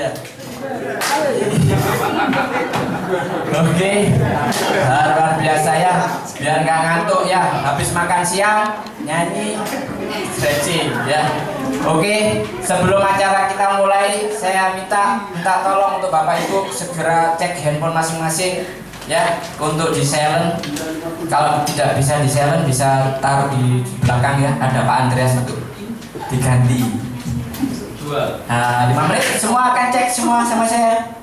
ya. Oke, luar biasa ya. Biar nggak ngantuk ya. Habis makan siang nyanyi, stretching ya. Oke, sebelum acara kita mulai, saya minta tolong untuk Bapak Ibu segera cek handphone masing-masing ya, untuk di silent. Kalau tidak bisa di silent, bisa taruh di belakang ya. Ada Pak Andreas untuk diganti. 5 menit semua akan cek semua sama saya.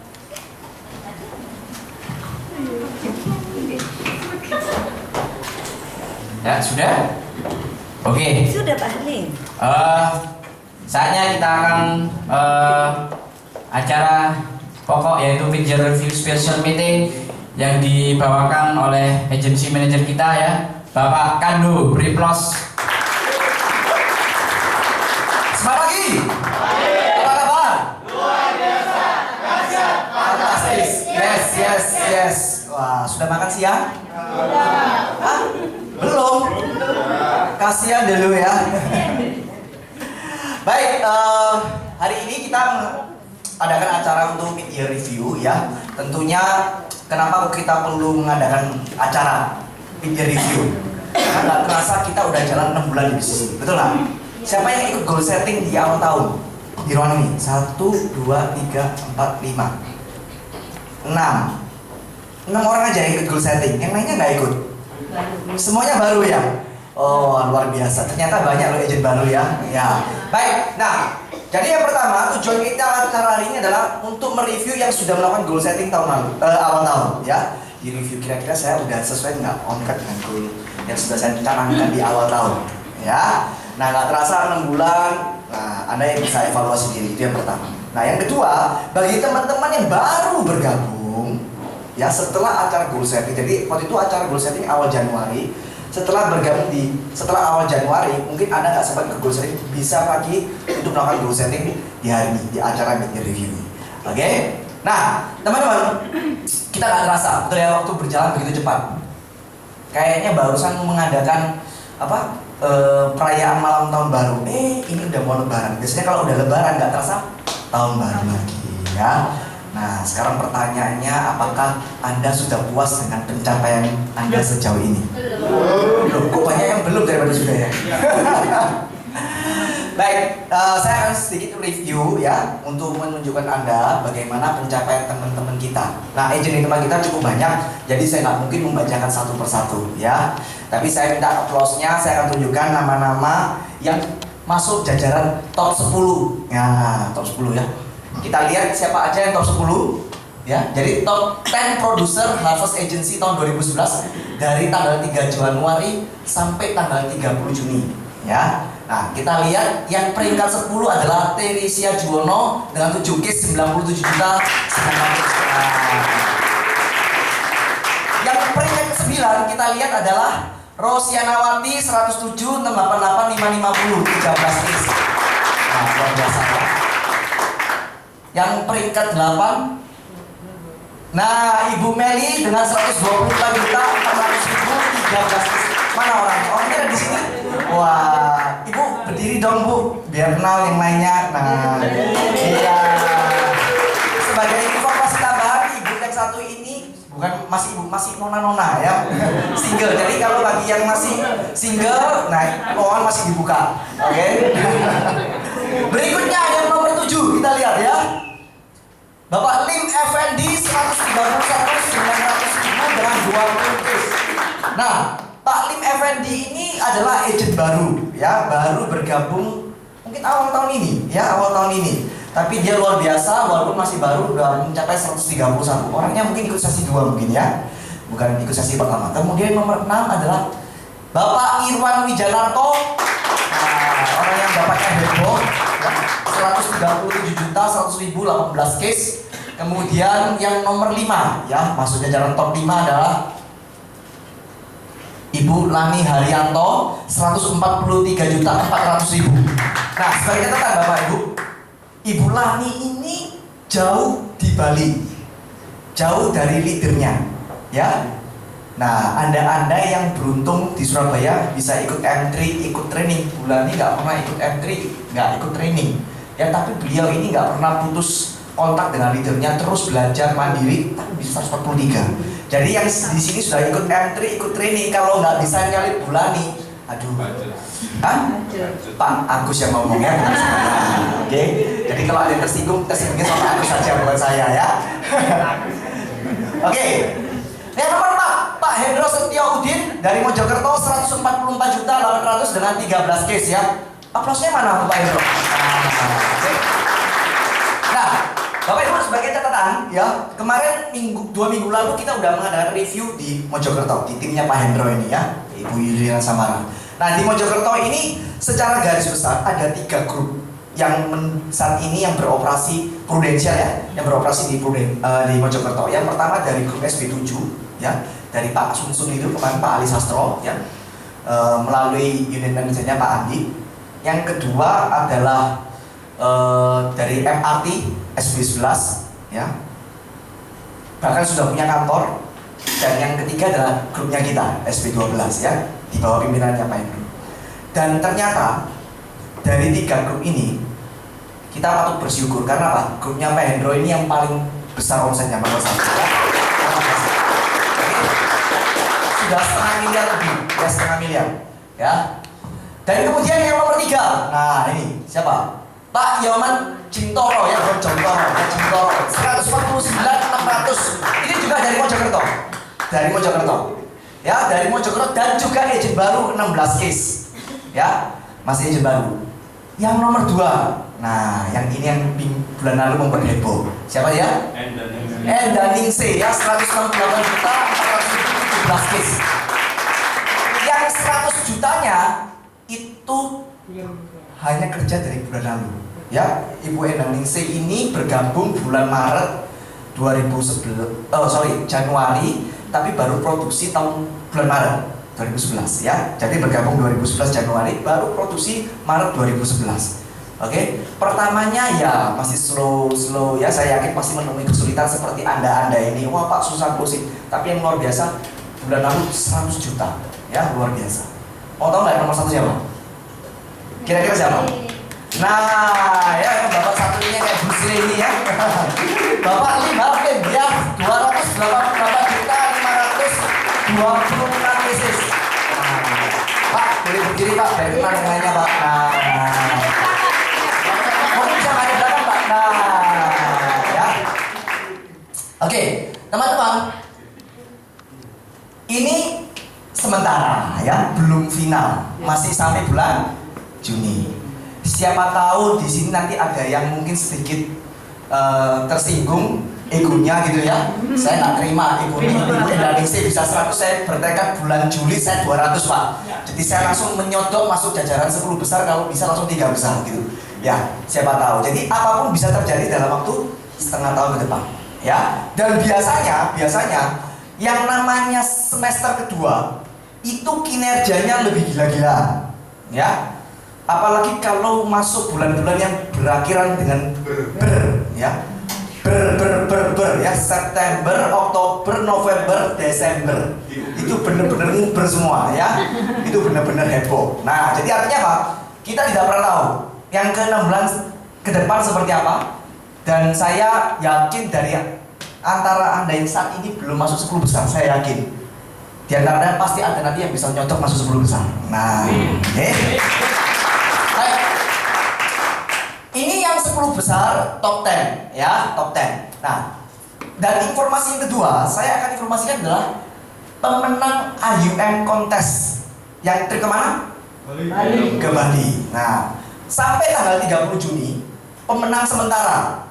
Ya sudah. Oke. Sudah Pak Halim. Saatnya kita akan acara pokok, yaitu mid-year review special meeting yang dibawakan oleh agency manager kita ya, Bapak Kandu. Beri plus. Selamat pagi. Apa kabar? Luar biasa, dahsyat, Fantastis. Yes. Wah, sudah makan siang? Hah? Belum? Kasihan dulu ya. Baik, hari ini kita adakan acara untuk mid-year review ya. Tentunya kenapa kita perlu mengadakan acara mid-year review? Karena nggak terasa kita udah jalan 6 bulan di bisnis, betul nggak? Siapa yang ikut goal setting di awal tahun? Di ruangan ini 1, 2, 3, 4, 5 6 orang aja yang ikut goal setting, yang lainnya nggak ikut. Semuanya baru ya? Oh, luar biasa. Ternyata banyak loh agent baru ya. Ya. Baik. Nah, jadi yang pertama tujuan kita acara hari ini adalah untuk mereview yang sudah melakukan goal setting tahun lalu, awal tahun ya. Di review kira-kira saya udah sesuai nggak on track dengan goal yang sudah saya canangkan di awal tahun ya. Nah, nggak terasa 6 bulan. Nah, Anda yang bisa evaluasi diri, itu yang pertama. Nah, yang kedua, bagi teman-teman yang baru bergabung ya setelah acara goal setting. Jadi waktu itu acara goal setting awal Januari. Setelah awal Januari, mungkin Anda nggak sempat ke goal setting, bisa pagi untuk melakukan goal setting di hari ini, di acara mid-year review ini. Oke? Nah, teman-teman, kita nggak terasa, betul ya, waktu berjalan begitu cepat. Kayaknya barusan mengadakan perayaan malam tahun baru. Ini udah mau lebaran. Biasanya kalau udah lebaran nggak terasa tahun baru lagi ya. Nah, sekarang pertanyaannya, apakah Anda sudah puas dengan pencapaian Anda sejauh ini? Belum. Kok banyak yang belum daripada sudah ya? Baik, saya akan sedikit review ya untuk menunjukkan Anda bagaimana pencapaian teman-teman kita. Nah, agent di tempat kita cukup banyak, jadi saya nggak mungkin membacakan satu persatu ya. Tapi saya minta applause-nya, saya akan tunjukkan nama-nama yang masuk jajaran top 10. Ya, top 10 ya. Kita lihat siapa aja yang top 10 ya. Jadi top 10 producer Harvest Agency tahun 2011 dari tanggal 3 Januari sampai tanggal 30 Juni ya. Nah, kita lihat yang peringkat 10 adalah Teresia Juwono dengan 7 case 97 juta. Yang peringkat 9 kita lihat adalah Rosianawati 107 688 550 13 case. Nah, luar biasa ya. Yang peringkat 8, nah Ibu Meli dengan 125 juta 400 ribu 13 case. Mana orangnya? Orangnya ada di sini. Wah, Ibu berdiri dong Bu, biar kenal yang lainnya. Nah, iya. Sebagai informasi tambahan, Ibu yang satu ini bukan masih nona ya, single. Jadi kalau bagi yang masih single, nah lowongan masih dibuka. Oke. Berikutnya yang nomor 7 kita lihat ya. Bapak Lim Effendi 131 900 ribu dengan 20 case. Nah, Pak Lim Effendi ini adalah agent baru ya, baru bergabung mungkin awal tahun ini ya, Tapi dia luar biasa, walaupun masih baru udah mencapai 131. Orangnya mungkin ikut sesi 2 mungkin ya, bukan ikut sesi pertama. Kemudian nomor 6 adalah Bapak Irwan Wijanarto. Nah, orang yang bapaknya heboh ya, 137 juta 100 ribu 18 case. Kemudian yang nomor 5 ya, maksudnya jalan top 5 adalah Ibu Lani Haryanto 143 juta 400 ribu. Nah, sebagai catatan Bapak Ibu, Ibu Lani ini jauh di Bali, jauh dari leadernya ya. Nah, anda yang beruntung di Surabaya bisa ikut M3, ikut training. Bu Lani nggak pernah ikut M3, nggak ikut training ya, tapi beliau ini nggak pernah putus kontak dengan leadernya, terus belajar mandiri, tapi bisa 143. Jadi yang di sini sudah ikut M3, ikut training, kalau nggak bisa nyalip Bulani, aduh, Pak Agus yang ngomong ya, bukan saya. Oke, jadi kalau ada yang tersinggungnya sama Agus saja, bukan saya ya. Oke, yang nomor 4, Pak Hendro Setiaudin dari Mojokerto, 144.800.000 dengan 13 case ya. Aplausnya mana Pak Hendro? Nah, Bapak Ibu sebagai catatan ya, kemarin 2 minggu lalu kita udah mengadakan review di Mojokerto, di timnya Pak Hendro ini ya, Ibu Yuliana Samara. Nah di Mojokerto ini secara garis besar ada 3 grup yang saat ini yang beroperasi prudensial ya, yang beroperasi di Mojokerto. Yang pertama dari grup SB7 ya, dari Pak Sumsum itu kemarin Pak Ali Sastro ya, melalui unit manajernya Pak Andi. Yang kedua adalah dari MRT SB11 ya, bahkan sudah punya kantor. Dan yang ketiga adalah grupnya kita SB12 ya, di bawah pimpinannya Pak Hendro. Dan ternyata dari 3 grup ini kita patut bersyukur karena apa? Grupnya Pak Hendro ini yang paling besar omsetnya nomor 1 ya. Sudah 0,5 miliar lebih, ya 0,5 miliar ya. Dan kemudian yang nomor 3, nah ini siapa? Pak Yoman Cintoro ya, Cintoro 149.600. Ini juga dari Mojokerto. Dari Mojokerto. Ya, dari Mojokerto dan juga agent baru 16 case. Ya, masih agent baru. Yang nomor 2. Nah, yang ini yang bulan lalu membuat heboh. Siapa ya? Endaningse ya, 168.417 case. Yang 100 jutanya itu hanya kerja dari bulan lalu. Ya, Ibu Endaningse ini bergabung bulan Maret Januari, tapi baru produksi bulan Maret 2011 ya. Jadi bergabung 2011 Januari, baru produksi Maret 2011. Oke, pertamanya ya masih slow ya. Saya yakin pasti menemui kesulitan seperti anda ini. Wah Pak susah closing. Tapi yang luar biasa bulan lalu 100 juta ya, luar biasa. Mau tahu nggak nomor 1 siapa? Kira-kira siapa? Nah, ya Bapak satu ini kayak Bruce Lee ini ya. Bapak 5 ya, 288.526 pieces. Pak, boleh berdiri Pak, dari pandangannya Pak. Nah, mungkin bisa ada belakang Pak. Nah, ya. Oke, teman-teman. Ini sementara ya, belum final, masih sampai bulan Juni. Siapa tahu di sini nanti ada yang mungkin sedikit tersinggung egonya gitu ya. Saya nggak terima Ibu Endaningse bisa 100, saya bertekad bulan Juli saya 200 Pak. Jadi saya langsung menyodok masuk jajaran 10 besar, kalau bisa langsung 3 besar gitu. Ya, siapa tahu. Jadi apapun bisa terjadi dalam waktu setengah tahun ke depan. Ya, dan biasanya yang namanya semester kedua itu kinerjanya lebih gila-gilaan. Ya. Apalagi kalau masuk bulan-bulan yang berakhiran dengan ber ya. Ber ya, September, Oktober, November, Desember. Itu benar-benar nguber semua ya. Itu benar-benar heboh. Nah, jadi artinya apa? Kita tidak pernah tahu yang ke-6 bulan ke depan seperti apa. Dan saya yakin dari antara Anda yang saat ini belum masuk 10 besar, saya yakin di antaranya pasti ada nanti yang bisa nyocok masuk 10 besar. Nah, ini yang 10 besar top 10 ya, top 10. Nah, dan informasi yang kedua saya akan informasikan adalah pemenang AUM kontes yang kemana? Bali. Ke Bali. Nah, sampai tanggal 30 Juni pemenang sementara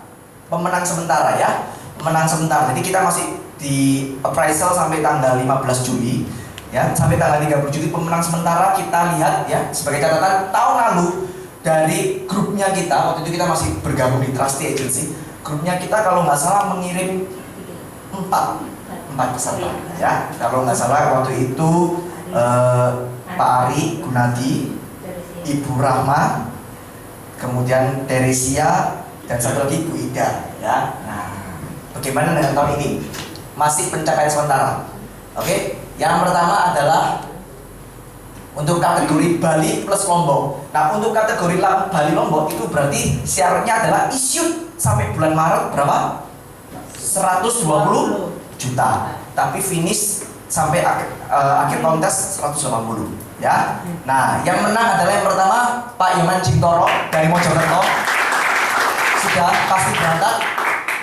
ya, pemenang sementara. Jadi kita masih di appraisal sampai tanggal 15 Juli ya, sampai tanggal 30 Juli pemenang sementara. Kita lihat ya, sebagai catatan tahun lalu dari grupnya kita, waktu itu kita masih bergabung di Trusty Agency. Grupnya kita kalau nggak salah mengirim 4 peserta ya. Kalau nggak salah waktu itu Pak Ari Gunadi, Ibu Rahma, kemudian Teresia, dan satu lagi Bu Ida ya. Nah, bagaimana dengan tahun ini? Masih pencapaian sementara. Oke, yang pertama adalah untuk kategori Bali plus Lombok. Nah, untuk kategori Bali Lombok itu berarti syaratnya adalah issued sampai bulan Maret berapa? 120 juta. Tapi finish sampai akhir tahun tes 180 ya. Nah, yang menang adalah yang pertama Pak Iman Cintoro dari Mojokerto. Sudah pasti berangkat.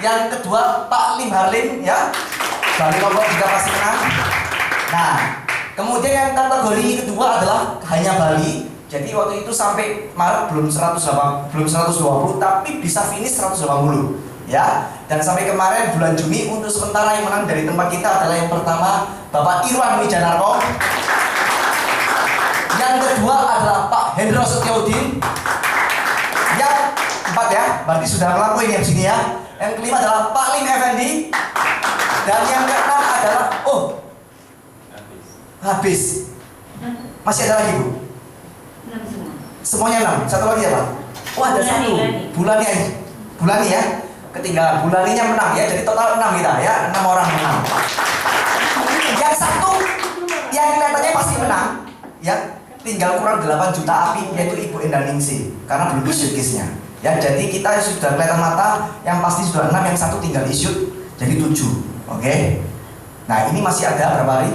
Yang kedua Pak Lim Harlim ya. Dari Lombok juga pasti menang. Nah, kemudian yang kategori kedua adalah hanya Bali. Jadi waktu itu sampai Maret belum 120 tapi bisa finish 180 ya. Dan sampai kemarin bulan Juni untuk sementara yang menang dari tempat kita adalah yang pertama Bapak Irwan Wijanarko. Yang kedua adalah Pak Hendro Setiaudin. Yang keempat ya, berarti sudah ngelakuin ya di sini ya. Yang kelima adalah Pak Lim Effendi. Dan yang keenam adalah habis. Masih ada lagi Bu? Semuanya 6. Satu lagi ya Pak? Oh ada satu. Bulani ya. Ketinggalan. Bulaninya menang ya. Jadi total 6 kita ya. 6 orang menang. Yang satu yang kelihatannya pasti menang ya. Tinggal kurang 8 juta api yaitu Ibu Endaningsi karena belum isut case-nya. Ya, jadi kita sudah kelihatan mata yang pasti sudah 6, yang satu tinggal isut jadi 7. Oke. Nah, ini masih ada berapa hari?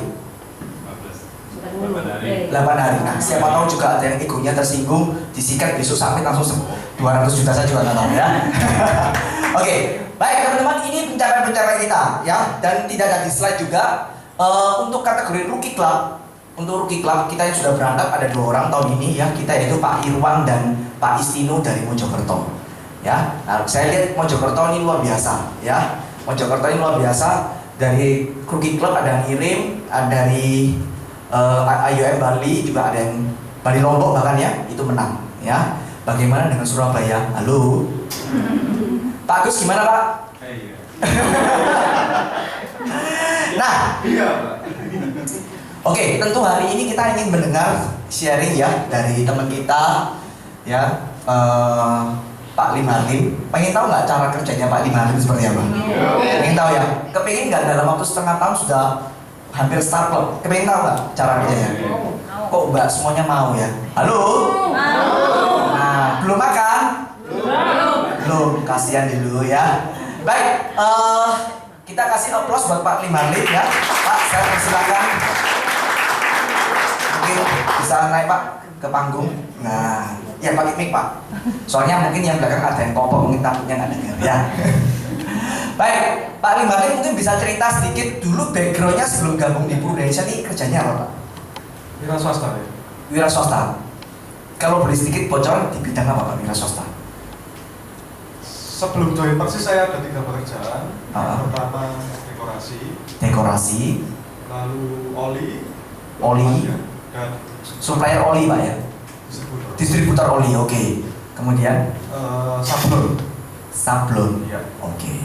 8 hari. Nah, siapa tahu juga ada yang egonya tersinggung, disikat besok sampai langsung 200 juta saja juga nggak tahu ya. Oke, baik teman-teman, ini pencapaian-pencapaian kita ya, dan tidak ada di slide juga. Untuk kategori rookie club, untuk rookie club kita yang sudah berangkat ada 2 orang tahun ini ya, kita yaitu Pak Irwan dan Pak Istino dari Mojokerto. Ya, nah, saya lihat Mojokerto ini luar biasa ya, Mojokerto ini luar biasa. Dari rookie club ada yang ngirim, ada dari IOM Bali juga ada yang Bali Lombok bahkan ya, itu menang ya. Bagaimana dengan Surabaya? Halo Pak Agus, gimana Pak? Iya. Nah, Iya Pak. oke, tentu hari ini kita ingin mendengar sharing ya dari teman kita ya, Pak Lim Harlim. Pengen tahu nggak cara kerjanya Pak Lim Harlim seperti apa? Pengen tahu ya? Kepengen nggak dalam waktu setengah tahun sudah hampir start club? Kepengen tahu nggak cara kerjanya? Kok Mbak semuanya mau ya? Halo? Nah, belum makan? Belum, kasihan dulu ya. Baik, kita kasih aplaus buat Pak Lim Harlim ya. Pak, saya persilakan. Mungkin bisa naik Pak ke panggung. Nah, ya pakai mic Pak. Soalnya mungkin yang belakang ada yang kopong, mungkin takutnya nggak dengar ya. Baik, Pak Lim Harlim mungkin bisa cerita sedikit dulu backgroundnya sebelum gabung di Prudensia ini kerjanya apa Pak? Wira swasta ya. Wira swasta. Kalau boleh sedikit bocoran di bidang apa Pak wira swasta? Sebelum join Persis saya ada 3 pekerjaan. Pertama dekorasi, lalu oli, dan supplier oli Pak ya? Distributor oli, oke. Kemudian sablon, ya. oke.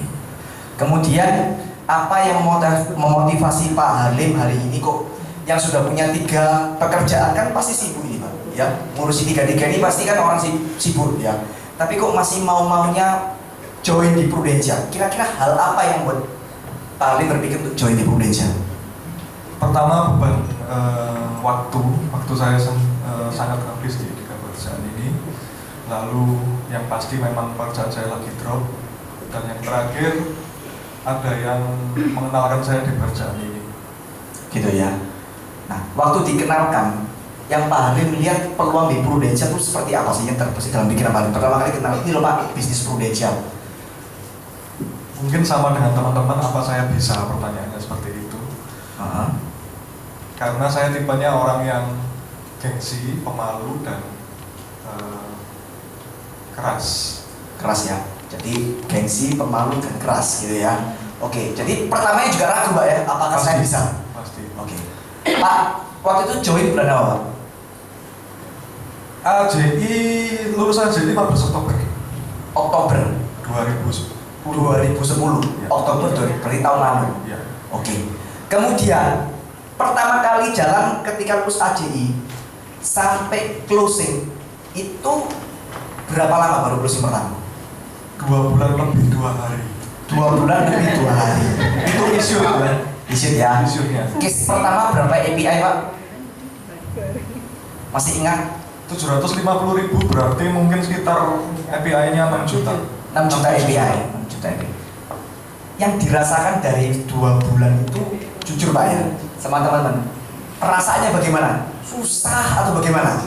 Kemudian apa yang memotivasi Pak Harlim hari ini kok yang sudah punya 3 pekerjaan, kan pasti sibuk ini Pak ya, ngurusi 3 ini pasti kan orang sibuk ya, tapi kok masih mau-maunya join di Prudensia? Kira-kira hal apa yang buat Pak Harlim berpikir untuk join di Prudensia? Pertama beban waktu saya sangat habis di 3 pekerjaan ini. Lalu yang pasti memang pekerjaan saya lagi drop. Dan yang terakhir ada yang mengenalkan saya di pekerjaan ini. Gitu ya. Nah, waktu dikenalkan, yang Pak Harlim melihat peluang di Prudensia itu seperti apa sih yang terbesit dalam pikiran Pak Harlim? Pertama kali kenal ini loh Pak, bisnis Prudensia. Mungkin sama dengan teman-teman, apa saya bisa, pertanyaannya seperti itu. Karena saya tipenya orang yang gengsi, pemalu, dan keras ya. Jadi gengsi, pemalu, dan keras gitu ya. Oke, jadi pertamanya juga ragu Pak ya, apakah pasti, saya bisa? Pasti. Oke. Pak, waktu itu join bulan apa Pak? AJI, lulusan AJI 15 Oktober Oktober 2010. 2010. Ya. Oktober dari tahun lalu. Ya. Oke. Kemudian pertama kali jalan ketika lulus AJI sampai closing itu berapa lama baru closing pertama? 2 bulan lebih 2 hari. 2 bulan lebih 2 hari. Itu isu ya? Isu ya. Isunya Case pertama berapa API Pak? Masih ingat? 750.000, berarti mungkin sekitar API-nya 6 juta. 6 juta API. 6 juta API. Yang dirasakan dari 2 bulan itu jujur Pak ya, sama teman-teman, perasaannya bagaimana? Susah atau bagaimana?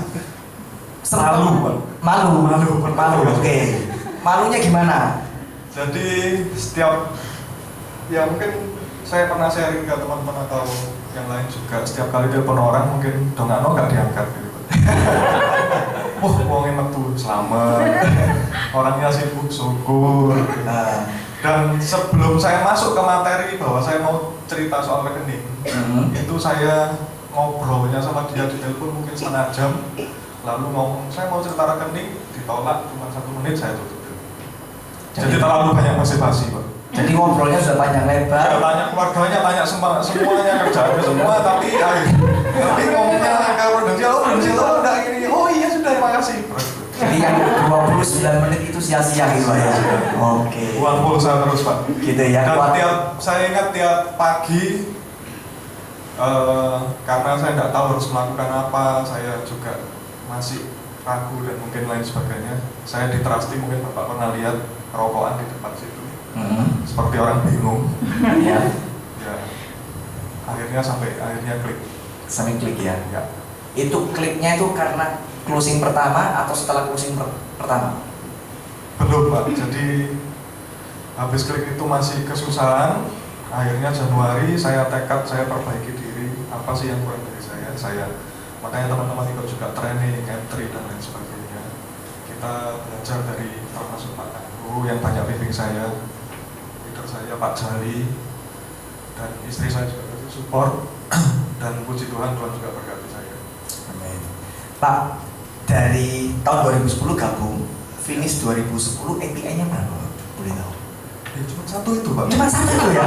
Malu, Pak. Malu. Oke. Malunya gimana? Jadi setiap, ya mungkin saya pernah sharing ke teman-teman atau yang lain juga, setiap kali telepon orang mungkin dongakno gak diangkat gitu. Wong emak tuh selamat, orangnya sibuk syukur. Dan sebelum saya masuk ke materi bahwa saya mau cerita soal rekening, itu saya ngobrolnya sama dia di telepon mungkin setengah jam, lalu ngomong saya mau cerita rekening, ditolak cuma 1 menit saya tutup. Jadi terlalu banyak basa-basi, Pak. Jadi ngobrolnya sudah panjang lebar. Ya, tanya keluarganya, tanya semuanya, kerjaannya semua, tapi ngomongnya ke prudensial, enggak gini. Oh iya sudah, terima kasih. Jadi yang 29 menit itu sia-sia gitu ya. Oke. Uang pulsa terus Pak. Gitu ya. Dan saya ingat tiap pagi, karena saya tidak tahu harus melakukan apa, saya juga masih ragu dan mungkin lain sebagainya. Saya di Trusty, mungkin Bapak pernah lihat rokokan di depan situ. Seperti orang bingung. Ya. Ya. Akhirnya klik. Sampai klik ya. Ya. Itu kliknya itu karena closing pertama atau setelah closing pertama? Belum Pak. Jadi habis klik itu masih kesusahan. Akhirnya Januari saya tekad, saya perbaiki diri. Apa sih yang kurang dari saya? Makanya teman-teman ikut juga training, entry dan lain sebagainya. Kita belajar dari termasuk Pak Anggu yang banyak bimbing saya, leader saya Pak Jali, dan istri saya juga support. Dan puji Tuhan, Tuhan juga berkati saya. Amin. Pak, dari tahun 2010 gabung, finish 2010 API-nya berapa? Boleh tahu? Ya, cuma 1 itu Pak. Cuma 1 itu ya?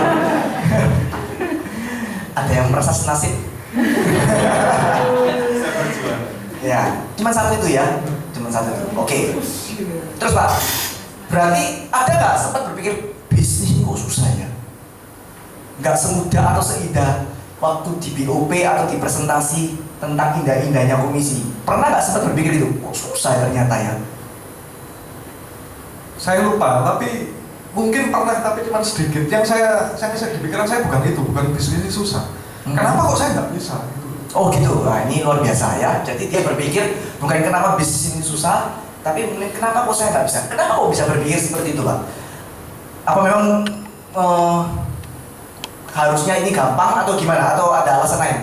Ada yang merasa senasib? Saya berjuang. Ya, cuma 1 itu ya? Cuma 1 itu. Oke. Terus Pak, berarti ada nggak sempat berpikir bisnis ini kok susah ya? Nggak semudah atau seindah waktu di BOP atau di presentasi tentang indah-indahnya komisi. Pernah nggak sempat berpikir itu? Kok susah ya ternyata ya? Saya lupa, tapi mungkin pernah, tapi cuma sedikit. Yang saya di pikiran saya bukan bisnis ini susah. Kenapa kok saya nggak bisa? Gitu. Oh gitu, nah ini luar biasa ya. Jadi dia berpikir bukan kenapa bisnis ini susah, tapi mungkin kenapa kok saya nggak bisa? Kenapa kok bisa berpikir seperti itu Pak? Apa memang harusnya ini gampang atau gimana? Atau ada alasan lain?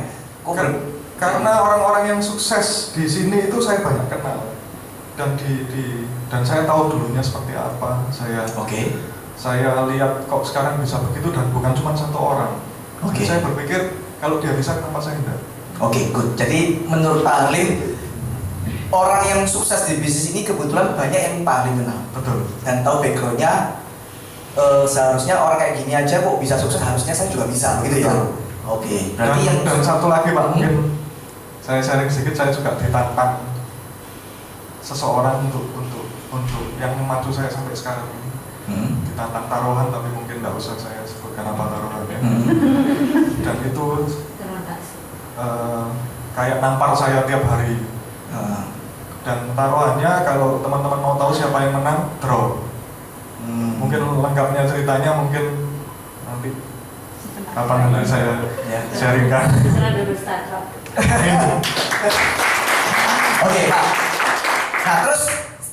Karena orang-orang yang sukses di sini itu saya banyak kenal, dan dan saya tahu dulunya seperti apa. Saya lihat kok sekarang bisa begitu dan bukan cuma 1 orang. Saya berpikir kalau dia bisa, kenapa saya enggak? Good. Jadi menurut Pak Halim, orang yang sukses di bisnis ini kebetulan banyak yang Pak Halim kenal. Betul. Dan tahu backgroundnya. Seharusnya orang kayak gini aja kok bisa sukses, harusnya saya juga bisa, gitu ya. Berarti dan satu lagi Pak, mungkin saya sharing sedikit, saya juga ditantang seseorang untuk yang memacu saya sampai sekarang ini. Ditantang taruhan, tapi mungkin nggak usah saya sebutkan apa taruhannya. Dan itu kayak nampar saya tiap hari. Dan taruhannya, kalau teman-teman mau tahu siapa yang menang, draw. Mungkin lengkapnya ceritanya mungkin nanti kapan nanti saya sharingkan. Pak. Nah terus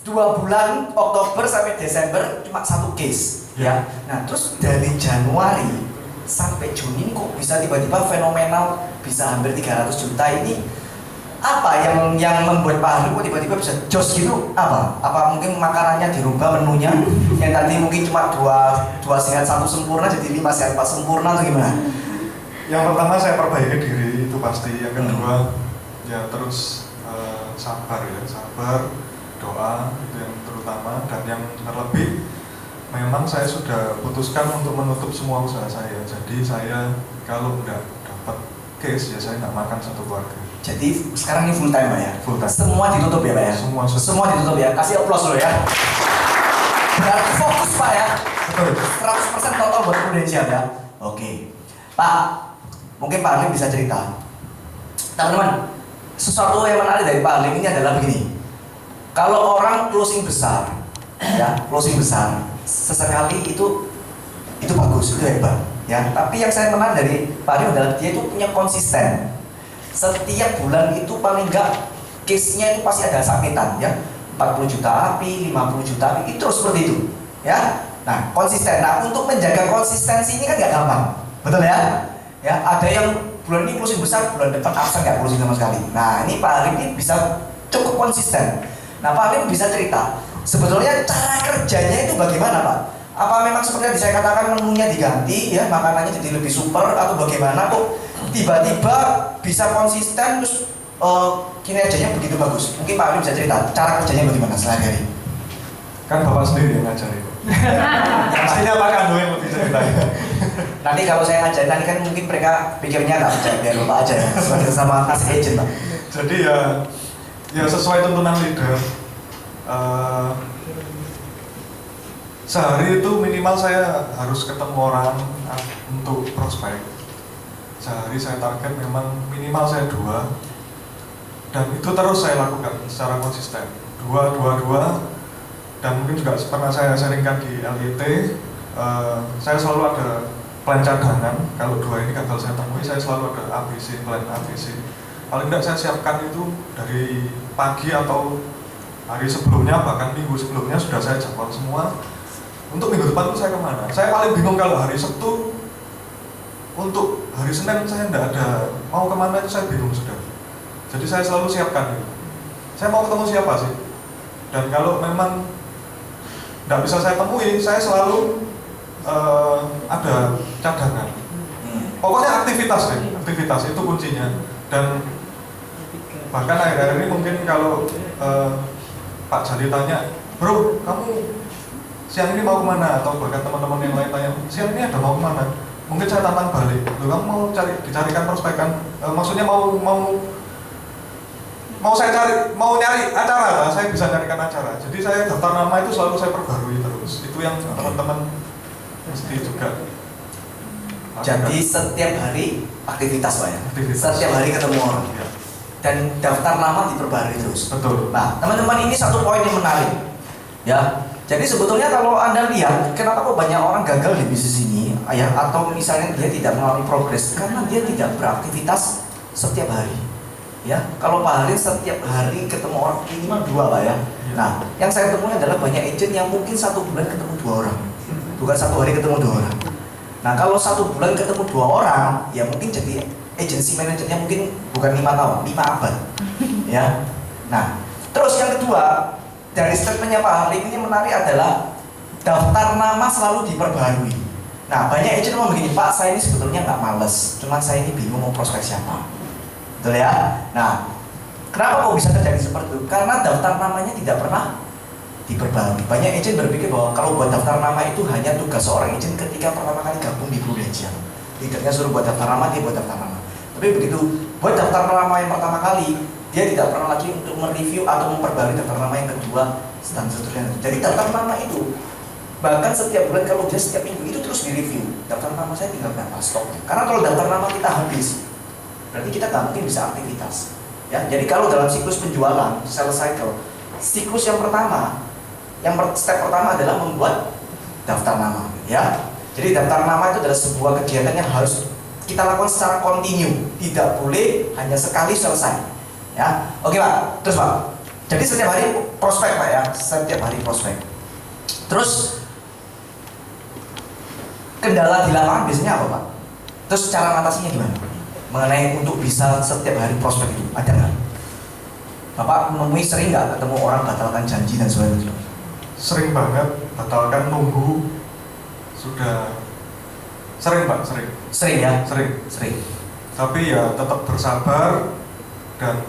2 bulan Oktober sampai Desember cuma 1 case ya. Nah terus dari Januari sampai Juni kok bisa tiba-tiba fenomenal, bisa hampir 300 juta ini. Apa yang membuat Pak Halim kok tiba-tiba bisa jos gitu? Apa mungkin makanannya dirubah menunya yang tadi mungkin cuma 2 sehat 1 sempurna jadi 5 sehat 4 sempurna atau gimana? Yang pertama saya perbaiki diri itu pasti. Yang kedua ya terus sabar, doa itu yang terutama, dan yang terlebih memang saya sudah putuskan untuk menutup semua usaha saya. Jadi saya kalau nggak dapat case ya saya nggak makan satu keluarga. Jadi sekarang ini full time Pak ya? Full time. Semua ditutup ya Pak ya? Semua ditutup ya? Kasih aplaus dulu ya. Berarti fokus Pak ya? Betul. 100% total buat prudensial ya? Pak, mungkin Pak Halim bisa cerita. Teman-teman, sesuatu yang menarik dari Pak Halim ini adalah begini. Kalau orang closing besar, ya, closing besar. Sesekali itu bagus, itu hebat, ya. Tapi yang saya kenal dari Pak Arif adalah dia itu punya konsisten. Setiap bulan itu paling enggak case-nya itu pasti ada sakitan, ya. 40 juta api, 50 juta api, itu terus seperti itu, ya. Nah, konsisten. Nah, untuk menjaga konsistensi ini kan nggak gampang, betul ya? Ya, ada yang bulan ini closing besar, bulan depan absen nggak closing sama sekali. Nah, ini Pak Arif ini bisa cukup konsisten. Nah, Pak Arif bisa cerita, sebetulnya cara kerjanya itu bagaimana, Pak? Apa memang seperti yang saya katakan menunya diganti, ya, makanannya jadi lebih super, atau bagaimana kok tiba-tiba bisa konsisten terus kinerjanya begitu bagus? Mungkin Pak Arif bisa cerita cara kerjanya bagaimana sehari-hari. Kan Bapak sendiri yang ngajarin. Pastinya Pak Kando yang lebih cerita. Nanti kalau saya ngajarin, nanti kan mungkin mereka pikirnya nggak percaya, biar Bapak aja ya, sebagai sama kasih agent, Pak. Jadi ya sesuai tuntunan leader. Sehari itu minimal saya harus ketemu orang untuk prospek. Sehari saya target memang minimal saya 2, dan itu terus saya lakukan secara konsisten. 2, dan mungkin juga pernah saya sharingkan di LIT. Saya selalu ada plan cadangan. Kalau 2 ini gagal saya temui, saya selalu ada ABC, plan ABC. Paling tidak saya siapkan itu dari pagi atau hari sebelumnya, bahkan minggu sebelumnya sudah saya jadwal semua. Untuk minggu depan itu saya kemana? Saya paling bingung kalau hari Sabtu. Untuk hari Senin saya tidak ada mau kemana, itu saya bingung sudah. Jadi saya selalu siapkan itu. Saya mau ketemu siapa sih? Dan kalau memang tidak bisa saya temui, saya selalu ada cadangan. Pokoknya aktivitas deh, aktivitas itu kuncinya. Dan bahkan akhir-akhir ini mungkin kalau Pak Jali tanya, bro, kamu siang ini mau kemana? Atau bahkan teman-teman yang lain tanya, siang ini ada mau kemana? Mungkin saya tantang balik, loh, kamu mau dicarikan prospekan? Maksudnya mau saya nyari acara, saya bisa nyarikan acara. Jadi saya daftar nama itu selalu saya perbarui terus. Itu yang teman-teman mesti juga. Jadi setiap hari aktivitas, Pak ya? Aktivitas. Setiap hari ketemu orang, Ya. dan daftar nama diperbarui terus. Betul. Nah, teman-teman, ini satu poin yang menarik, ya. Jadi sebetulnya kalau Anda lihat, kenapa kok banyak orang gagal di bisnis ini, ya, atau misalnya dia tidak mengalami progres, karena dia tidak beraktivitas setiap hari. Ya, kalau Pak Haris setiap hari ketemu orang minimal 2, Pak ya. Nah, yang saya temui adalah banyak agent yang mungkin 1 bulan ketemu 2 orang, bukan 1 hari ketemu 2 orang. Nah, kalau 1 bulan ketemu 2 orang, ya mungkin jadi agency manajernya mungkin bukan 5 tahun, 5 abad. Ya. Nah, terus yang kedua, dari statementnya Pak Halim ini menarik adalah daftar nama selalu diperbarui. Nah, banyak agent ngomong begini, Pak, saya ini sebetulnya nggak males, cuma saya ini bingung mau prospek siapa. Betul ya? Nah, kenapa kok bisa terjadi seperti itu? Karena daftar namanya tidak pernah diperbarui. Banyak agent berpikir bahwa kalau buat daftar nama itu hanya tugas seorang agent ketika pertama kali gabung di Prudential. Leadernya suruh buat daftar nama, dia buat daftar nama. Tapi begitu buat daftar nama yang pertama kali, dia tidak pernah lagi untuk mereview atau memperbarui daftar nama yang kedua dan seterusnya. Jadi daftar nama itu bahkan setiap bulan, kalau dia setiap minggu itu terus direview. Daftar nama saya tinggal berapa stoknya. Karena kalau daftar nama kita habis, berarti kita nggak mungkin bisa aktivitas. Ya, jadi kalau dalam siklus penjualan, sales cycle, siklus yang pertama, step pertama adalah membuat daftar nama. Ya, jadi daftar nama itu adalah sebuah kegiatan yang harus kita lakukan secara kontinu, tidak boleh hanya sekali selesai. Ya, oke Pak. Terus Pak, jadi setiap hari prospek Pak ya, setiap hari prospek. Terus kendala di lapangan biasanya apa Pak? Terus cara mengatasinya gimana? Mengenai untuk bisa setiap hari prospek itu, ada nggak? Bapak menemui sering nggak ketemu orang batalkan janji dan sebagainya? Sering banget, batalkan nunggu. Sudah sering Pak, sering. Sering ya? Sering. Tapi ya tetap bersabar, dan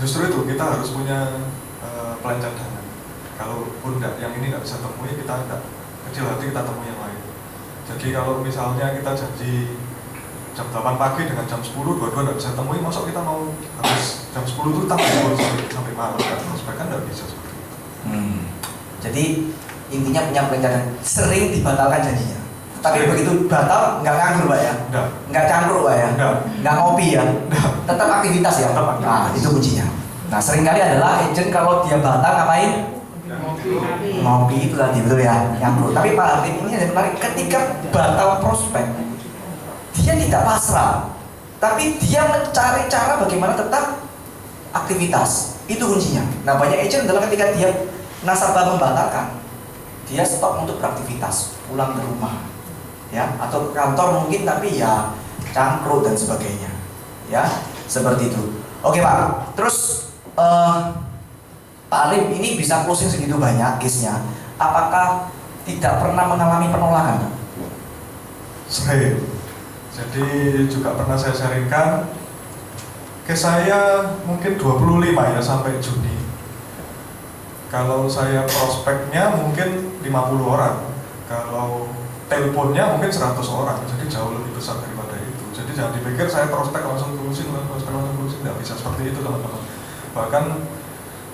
justru itu kita harus punya plan cadangan. Kalaupun yang ini nggak bisa temui, kita nggak kecil hati, kita temui yang lain. Jadi kalau misalnya kita janji jam 8 pagi dengan jam 10, dua-dua nggak bisa temui, masuk kita mau habis jam 10 itu tambah sampai malam, kan prospekan nggak bisa seperti itu. Jadi intinya punya plan cadangan. Sering dibatalkan janjinya, tapi begitu batal nggak nganggur Pak ya? Nggak cangkruk Pak ya? Nggak ngopi ya? Tetap aktivitas ya? Tetap aktivitas. Nah, itu kuncinya. Nah, seringkali adalah agent kalau dia batal ngapain? Ngopi itu tadi betul ya, nyangkruk. Tapi Pak Halim ini yang menarik, ketika batal prospek, dia tidak pasrah, tapi dia mencari cara bagaimana tetap aktivitas. Itu kuncinya. Nah, banyak agent adalah ketika dia nasabah membatalkan, dia stop untuk beraktivitas, pulang ke rumah, ya, atau ke kantor mungkin, tapi ya cangkruk dan sebagainya, ya, seperti itu. Oke Pak, terus Pak Alim ini bisa closing segitu banyak case-nya, apakah tidak pernah mengalami penolakan? Sering. Jadi juga pernah saya sharingkan, case saya mungkin 25 ya sampai Juni. Kalau saya prospeknya mungkin 50 orang, kalau teleponnya mungkin 100 orang, jadi jauh lebih besar daripada itu. Jadi jangan dipikir saya prospek langsung closing, tidak bisa seperti itu teman-teman. Bahkan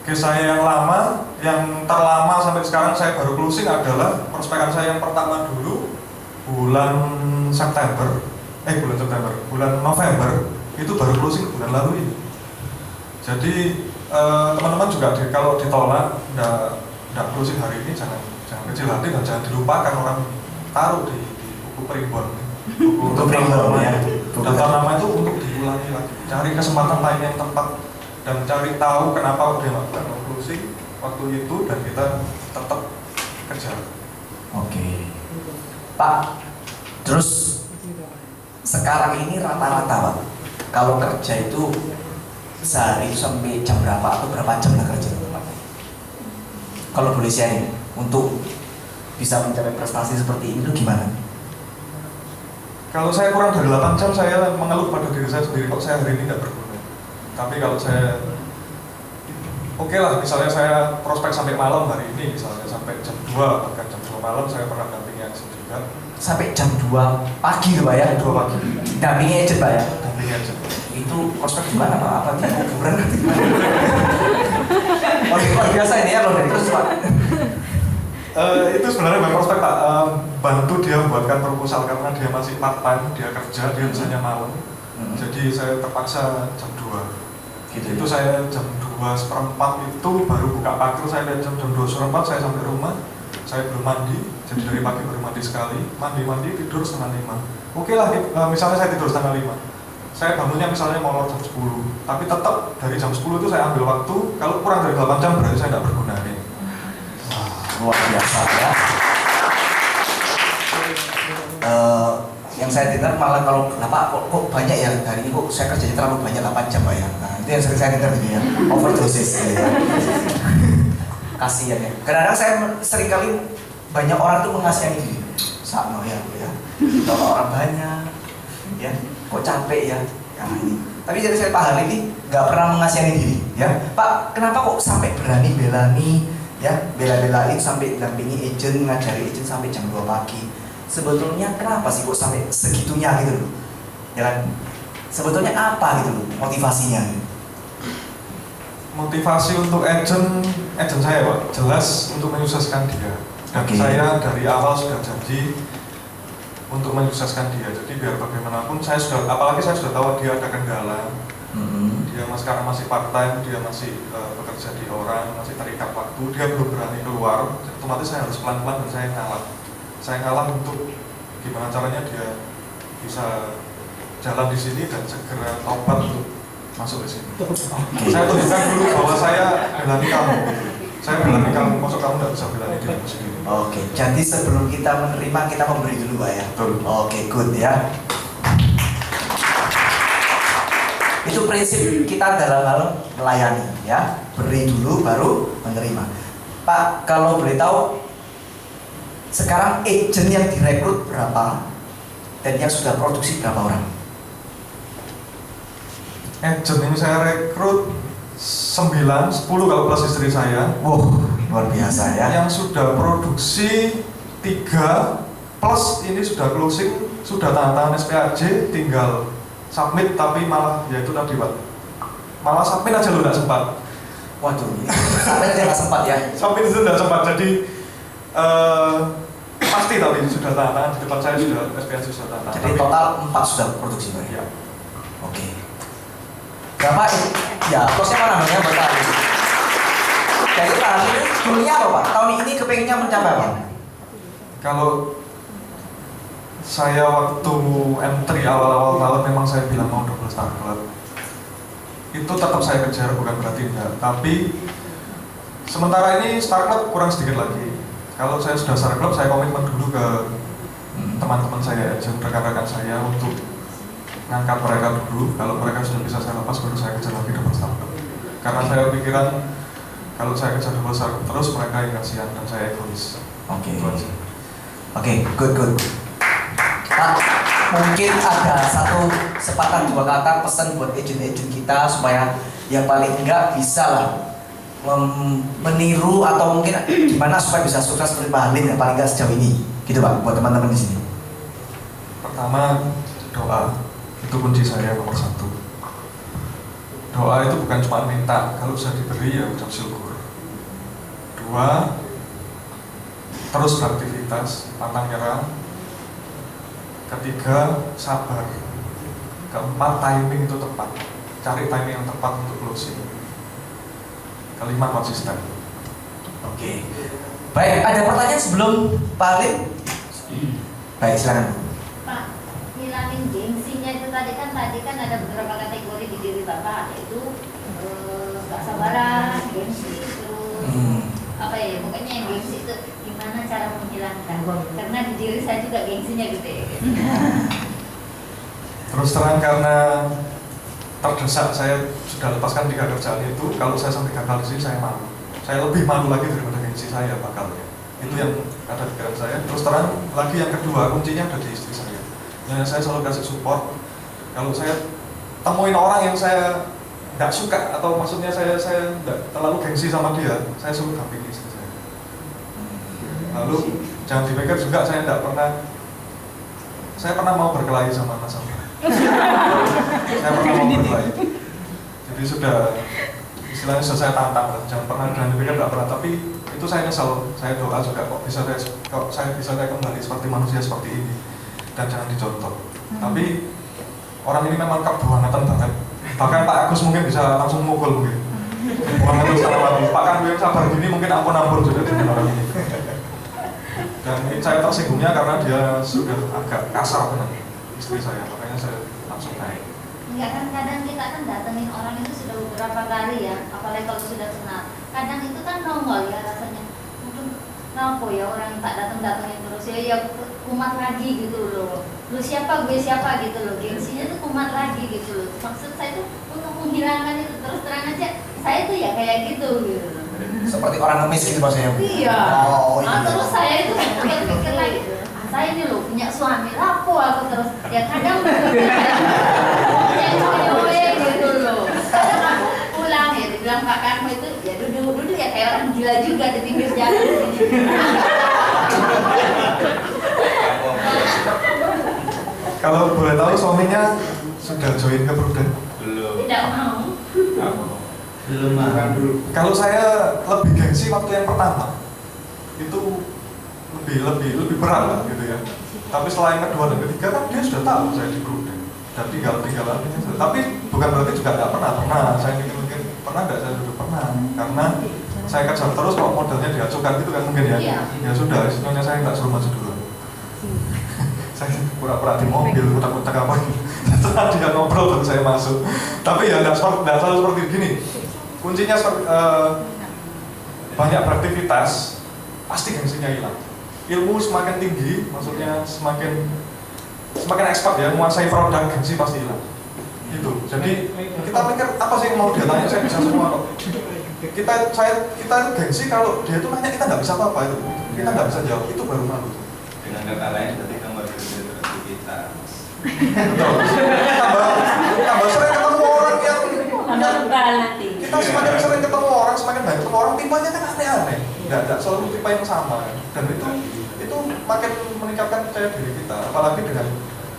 case saya yang lama, yang terlama sampai sekarang saya baru closing adalah prospekan saya yang pertama dulu bulan November itu baru closing bulan lalu ini. Jadi teman-teman juga kalau ditolak, tidak closing hari ini jangan kecil hati dan jangan dilupakan orang ini. Taruh di buku primbon, buku primbon ya. Daftar nama itu untuk diulangi lagi. Cari kesempatan lain yang tepat dan cari tahu kenapa dia melakukan closing waktu itu dan kita tetap kejar. Oke, Pak. Terus sekarang ini rata-rata Pak, kalau kerja itu sehari sampai jam berapa atau berapa jam lah kerja Pak? Kalau boleh sharing untuk bisa mencapai prestasi seperti ini itu gimana? Kalau saya kurang dari 8 jam saya mengeluh pada diri saya sendiri kok saya hari ini tidak berguna. Tapi kalau saya oke lah, misalnya saya prospek sampai malam hari ini, misalnya sampai jam 2 bahkan jam 2 malam saya pernah dampingi agent juga. Sampai jam 2 pagi Pak ya? 2 pagi. Dampingi agent Pak ya? Dampingi agent. Itu prospek gimana Pak? Apa di kuburan? Oh, luar biasa ini ya loh dari terus Pak. Itu sebenarnya bukan prospek Pak, bantu dia membuatkan proposal karena dia masih part time, dia kerja, dia misalnya malam. Jadi saya terpaksa jam 2 gitu. Itu saya jam 2:04 itu baru buka pagar, saya lihat jam 2:04 saya sampai rumah, saya belum mandi, jadi dari pagi baru mandi sekali, mandi tidur setengah 5. Oke lah, misalnya saya tidur setengah 5, saya bangunnya misalnya molor jam 10, tapi tetap dari jam 10 itu saya ambil waktu, kalau kurang dari 8 jam berarti saya tidak berguna nih. Luar biasa ya. Yang saya dengar malah kalau Pak kok banyak ya hari ini, kok saya kerjanya terlalu banyak 8 jam Pak ya. Nah itu yang sering saya dengar gitu ya, overdosis gitu ya. Kasihan ya. Kadang-kadang saya sering kali banyak orang tuh mengasihani diri. Sama ya, kalau orang banyak, ya kok capek ya. Nah ini. Tapi jadi saya Pak Halim ini nggak pernah mengasihani diri, ya. Pak, kenapa kok sampai berani belani? Ya, bela-belain sampai dampingi agent, ngajari agent sampai jam 2 pagi. Sebetulnya kenapa sih kok sampai segitunya gitu loh? Ya kan? Sebetulnya apa gitu loh motivasinya? Motivasi untuk agent saya Pak, jelas untuk menyukseskan dia. Dan saya dari awal sudah janji untuk menyukseskan dia. Jadi biar bagaimanapun apalagi saya sudah tahu dia ada kendala. Dia sekarang masih part time, dia masih bekerja di orang, masih terikat waktu, dia belum berani keluar, otomatis saya harus pelan-pelan dan saya ngalah untuk gimana caranya dia bisa jalan di sini dan segera tobat untuk masuk ke sini. Saya tunjukkan dulu bahwa saya belani kamu, masuk kamu tidak bisa belani dirimu sendiri. Oke, jadi sebelum kita menerima kita memberi dulu Pak ya. Oke, good ya. Itu prinsip kita dalam hal melayani ya, beri dulu baru menerima. Pak, kalau boleh tahu sekarang agent yang direkrut berapa dan yang sudah produksi berapa orang? Agent ini saya rekrut 9, 10 kalau plus istri saya. Wow, luar biasa ya. Yang sudah produksi 3 plus ini sudah closing, sudah tanda tangan SPAJ, tinggal submit, tapi malah ya itu tadi Pak, malah submit aja lu nggak sempat. Waduh, submit aja nggak sempat ya. Submit itu nggak sempat, jadi pasti tapi sudah tanda tangan di depan saya, sudah SPAJ sudah tanda tangan. Jadi total 4 sudah produksi Pak ya. Oke. Berapa ya, kosnya mana namanya buat tadi? Jadi Pak Hamid ini goalnya apa Pak? Tahun ini kepengennya mencapai apa? Kalau saya waktu M3 awal-awal tahun memang saya bilang mau double Star Club. Itu tetap saya kejar, bukan berarti enggak. Tapi sementara ini Star Club kurang sedikit lagi. Kalau saya sudah Star Club, saya komitmen dulu ke teman-teman saya, rekan-rekan saya untuk ngangkat mereka dulu. Kalau mereka sudah bisa saya lepas, baru saya kejar lagi double Star Club. Karena saya pikiran kalau saya kejar double Star Club terus mereka yang kasihan dan saya egois. Oke. Itu aja. Oke, good. Pak, mungkin ada satu sepatah dua kata pesan buat agent-agent kita supaya yang paling enggak bisa lah meniru atau mungkin gimana supaya bisa sukses seperti Pak Hamid yang paling enggak sejauh ini, gitu Pak, buat teman-teman di sini. Pertama, doa itu kunci saya nomor satu. Doa itu bukan cuma minta, kalau bisa diberi ya ucap syukur. Dua, terus beraktivitas, pantang nyerah. Ketiga, sabar. Keempat, timing itu tepat. Cari timing yang tepat untuk closing. Kelima, konsisten. Oke. Baik, ada pertanyaan sebelum Pak Hamid? Baik, silakan. Pak, ngilangin gengsinya itu tadi kan ada beberapa kategori di diri Bapak, yaitu gak sabaran, gengsi, terus apa ya, pokoknya yang gengsi itu gimana cara menghilangkan? Karena di diri saya juga gengsinya gitu ya. Terus terang karena terdesak, saya sudah lepaskan 3 kerjaan itu. Kalau saya sampai gagal di sini, saya malu. Saya lebih malu lagi daripada gengsi saya bakalnya. Itu yang ada di pikiran saya. Terus terang lagi yang kedua, kuncinya ada di istri saya. Yang saya selalu kasih support. Kalau saya temuin orang yang saya nggak suka atau maksudnya saya nggak terlalu gengsi sama dia, saya suruh dampingi istri saya. Lalu jangan dipikir juga saya pernah mau berkelahi sama Mas Amir. Saya pernah mau berkelahi. Jadi istilahnya sudah saya tantang, jangan dipikir nggak pernah. Tapi itu saya nyesal, saya doa juga kok saya bisa kembali seperti manusia seperti ini dan jangan dicontoh. Tapi orang ini memang kebangetan banget. Bahkan Pak Agus mungkin bisa langsung mukul mungkin. Buang itu salah lagi. Pak Kang yang sabar gini mungkin ampun juga dengan orang ini. Dan saya tersinggungnya karena dia sudah agak kasar dengan istri saya, makanya saya langsung naik. Enggak kan, kadang kita kan datengin orang itu sudah beberapa kali ya, apalagi kalau sudah kenal. Kadang itu kan nongol ya rasanya. Mungkin kenapa ya orang tak datengin terus ya kumat lagi gitu loh. Lu siapa, gue siapa gitu loh. Gengsinya tuh kumat lagi gitu loh. Maksud saya tuh untuk menghilangkan itu, terus terang aja saya tuh ya kayak gitu gitu loh. Seperti orang ngemis gitu maksudnya. Iya. Oh, Nah, iya. terus saya itu pikir lagi, saya ini loh punya suami lapo aku terus ya kadang punya cowok gitu loh. Kadang aku pulang ya dibilang Pak Karmo itu ya duduk ya kayak orang gila juga di pinggir jalan. Kalau boleh tahu suaminya sudah join ke Prudent? Belum. Tidak mau. Belum makan dulu. Kalau saya lebih gengsi waktu yang pertama itu lebih berat lah gitu ya. Tapi setelah yang kedua dan ketiga kan dia sudah tahu saya di Prudent dan tinggal lagi. Tapi bukan berarti juga nggak pernah. Saya mikir pernah nggak, saya sudah pernah. Karena saya kejar terus kalau modelnya diacukan gitu kan mungkin ya. Iya. Ya sudah, istilahnya saya nggak suruh maju dulu. Saya pura-pura di mobil, utak-utak apa gitu. Setelah dia ngobrol baru saya masuk. Tapi ya nggak selalu seperti gini. Kuncinya banyak beraktivitas, pasti gengsinya hilang. Ilmu semakin tinggi, maksudnya semakin expert ya, menguasai produk, gengsi pasti hilang. Gitu. Jadi kita pikir apa sih yang mau dia tanya, saya bisa semua kok. Kita gengsi kalau dia itu nanya kita nggak bisa apa-apa itu. Kita nggak bisa jawab, itu baru malu. Dengan kata lain berarti kamu harus beraktivitas. Betul. Tambah sering ketemu orang yang kita semakin sering ketemu orang, semakin banyak ketemu orang, tipenya kan aneh-aneh. Nggak selalu tipe yang sama. Dan itu makin meningkatkan percaya diri kita. Apalagi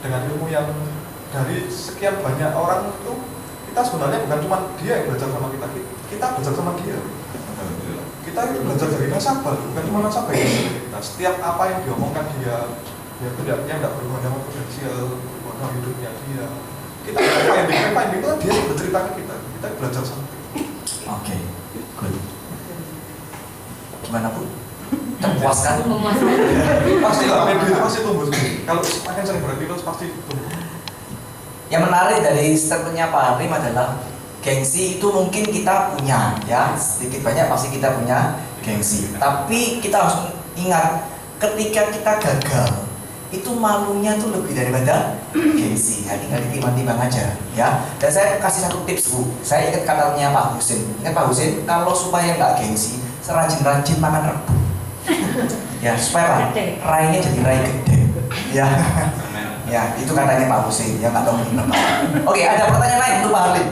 dengan ilmu yang dari sekian banyak orang itu, kita sebenarnya bukan cuma dia yang belajar sama kita belajar sama dia. Kita itu belajar dari nasabah, bukan cuma nasabah yang belajar dari kita. Setiap apa yang diomongkan dia tidak berhubungan dengan potensial, dengan hidupnya dia. Kita finding itu kan dia yang bercerita ke kita belajar sama dia. Oke, good. Gimana Bu? Terpuaskan? Pasti lah, media itu pasti tumbuh sendiri. Kalau semakin sering beraktivitas pasti tumbuh. Yang menarik dari statementnya Pak Harim adalah gengsi itu mungkin kita punya ya, sedikit banyak pasti kita punya gengsi. Tapi kita harus ingat ketika kita gagal itu malunya tuh lebih daripada gengsi. Ya, tinggal ditimbang-timbang aja ya. Dan saya kasih satu tips Bu. Saya ingat katanya Pak Husin. Ingat Pak Husin, kalau supaya nggak gengsi, serajin-rajin makan rebung. Ya supaya apa? Rainya jadi rai gede. Ya. Ya, itu katanya Pak Husin, ya nggak tahu benar. Oke, ada pertanyaan lain untuk Pak Halim?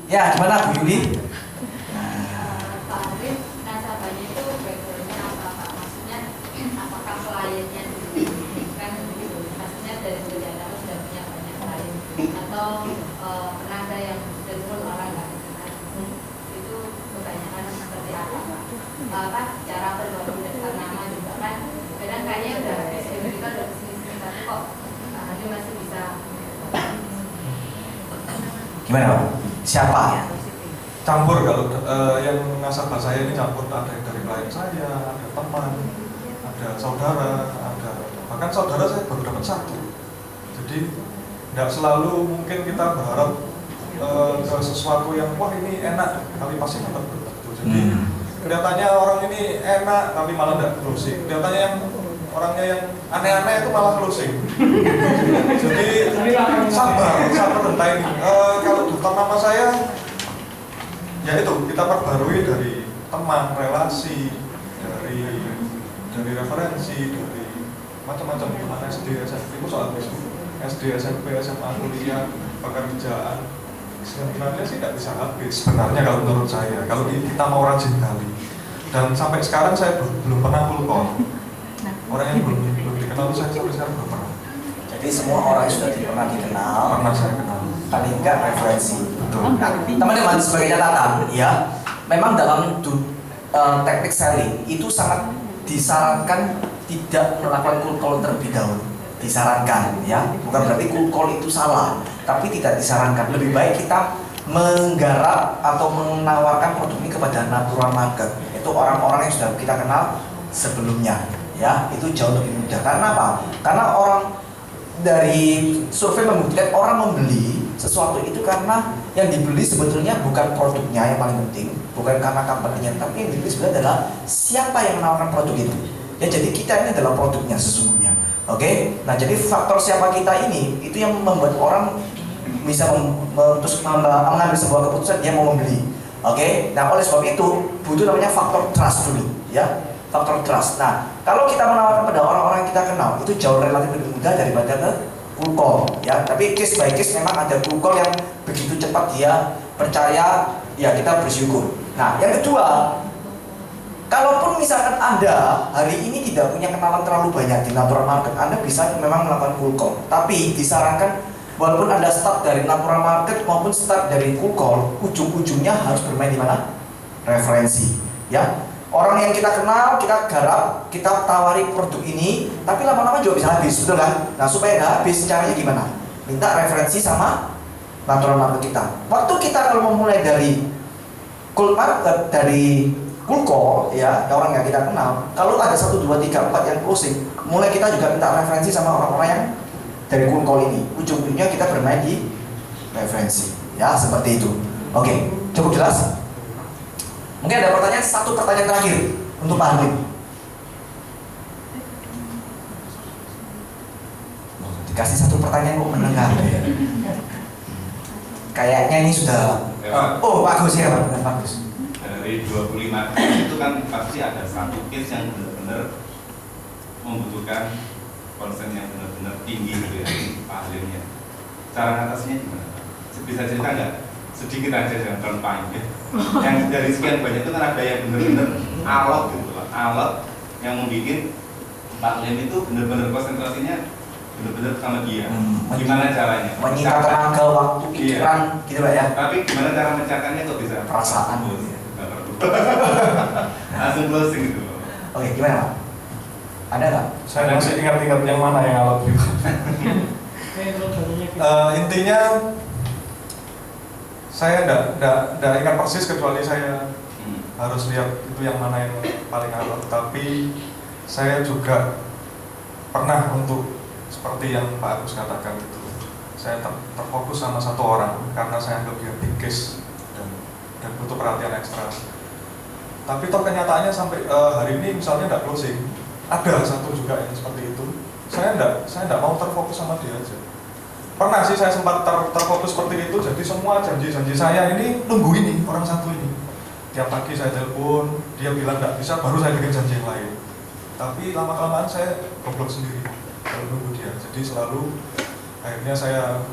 Ya, gimana Bu Yuli? Pak Halim, nasabahnya itu backgroundnya apa Pak? Maksudnya apakah kliennya kan begitu? Maksudnya dari sejarah sudah punya banyak klien atau pernah ada yang cenderung orang nggak kenal? Itu kebanyakan seperti apa Pak? Apa cara berbaur dengan nama juga kan? Kadang kayaknya udah habis kita udah kesini tapi kok Halim masih bisa. Gimana Pak? Siapa ya? Campur kalau yang nasabah saya ini campur, ada yang dari klien saya, ada teman, ada saudara, ada bahkan saudara saya baru dapat satu. Jadi nggak selalu mungkin kita berharap ke sesuatu yang wah ini enak tapi pasti dapat begitu. Jadi kelihatannya orang ini enak tapi malah nggak closing. Kelihatannya yang orangnya yang aneh-aneh itu malah closing. Jadi sabar dan timing. Kalau daftar nama saya, ya itu kita perbarui dari teman, relasi, dari referensi, dari macam-macam teman SD, SMP itu soal itu. SD, SMP, SMA, kuliah, pekerjaan. Sebenarnya sih tidak bisa habis. Sebenarnya kalau menurut saya, kalau kita mau rajin kali. Dan sampai sekarang saya belum pernah cold call. Orang yang belum dikenal saya sampai sekarang belum pernah. Jadi semua orang yang sudah pernah dikenal, Pernah saya kenal. paling enggak referensi. Betul. Nah, teman-teman sebagai catatan, ya, memang dalam teknik selling itu sangat disarankan tidak melakukan cold call terlebih dahulu. Disarankan, ya, bukan berarti cold call itu salah, tapi tidak disarankan. Lebih baik kita menggarap atau menawarkan produk ini kepada natural market, itu orang-orang yang sudah kita kenal sebelumnya. Ya, itu jauh lebih mudah. Karena apa? Karena orang dari survei membuktikan orang membeli sesuatu itu karena yang dibeli sebetulnya bukan produknya yang paling penting, bukan karena company-nya, tapi yang dibeli sebenarnya adalah siapa yang menawarkan produk itu. Ya, jadi kita ini adalah produknya sesungguhnya. Oke? Nah, jadi faktor siapa kita ini itu yang membuat orang bisa mengambil sebuah keputusan dia mau membeli. Oke? Nah, oleh sebab itu butuh namanya faktor trust dulu, ya. Faktor trust. Nah, kalau kita menawarkan pada orang-orang yang kita kenal itu jauh relatif lebih mudah daripada ke cold call, ya. Tapi case by case memang ada cold call yang begitu cepat dia percaya, ya kita bersyukur. Nah, yang kedua, kalaupun misalkan Anda hari ini tidak punya kenalan terlalu banyak di natural market, Anda bisa memang melakukan cold call. Tapi disarankan walaupun Anda start dari natural market maupun start dari cold call, ujung-ujungnya harus bermain di mana? Referensi, ya. Orang yang kita kenal, kita garap, kita tawari produk ini, tapi lama-lama juga bisa habis, betul kan? Nah, supaya nggak habis, caranya gimana? Minta referensi sama natural market kita. Waktu kita kalau memulai dari cold market, dari cold call, ya, orang yang kita kenal, kalau ada 1, 2, 3, 4 yang closing, mulai kita juga minta referensi sama orang-orang yang dari cold call ini. Ujung-ujungnya kita bermain di referensi, ya, seperti itu. Oke, cukup jelas? Mungkin ada pertanyaan, satu pertanyaan terakhir untuk Pak Halim. Dikasih satu pertanyaan kok menengah ya. Kayaknya ini sudah. Oh, bagus ya, Pak. Bagus. Dari 25 case itu kan pasti ada satu case yang benar-benar membutuhkan konsen yang benar-benar tinggi gitu ya, Pak Halimnya. Cara atasnya gimana? Bisa cerita nggak? Sedikit aja, jangan terlalu panjang. Yang dari sekian banyak itu kan ada yang benar-benar alot gitu loh, alot yang membuat Pak Halim itu benar-benar konsentrasinya benar-benar sama dia. Gimana caranya? Menyita tenaga, waktu, pikiran, gitu Pak ya. Tapi gimana cara mencatatnya kok bisa? Perasaan. Langsung closing gitu. Oke, gimana Pak? Ada nggak? Saya masih ingat-ingat yang mana yang alat gitu. Intinya saya enggak ingat persis kecuali saya harus lihat itu yang mana yang paling awal. Tapi saya juga pernah untuk seperti yang Pak Agus katakan itu, saya terfokus sama satu orang karena saya anggap dia big case dan butuh perhatian ekstra. Tapi toh kenyataannya sampai hari ini misalnya tidak closing, ada satu juga yang seperti itu. Saya tidak mau terfokus sama dia aja. Pernah sih saya sempat terfokus seperti itu, jadi semua janji-janji saya ini nunggu ini orang satu ini. Tiap pagi saya telepon, dia bilang nggak bisa, baru saya bikin janji yang lain. Tapi lama-kelamaan saya goblok sendiri kalau nunggu dia. Jadi selalu akhirnya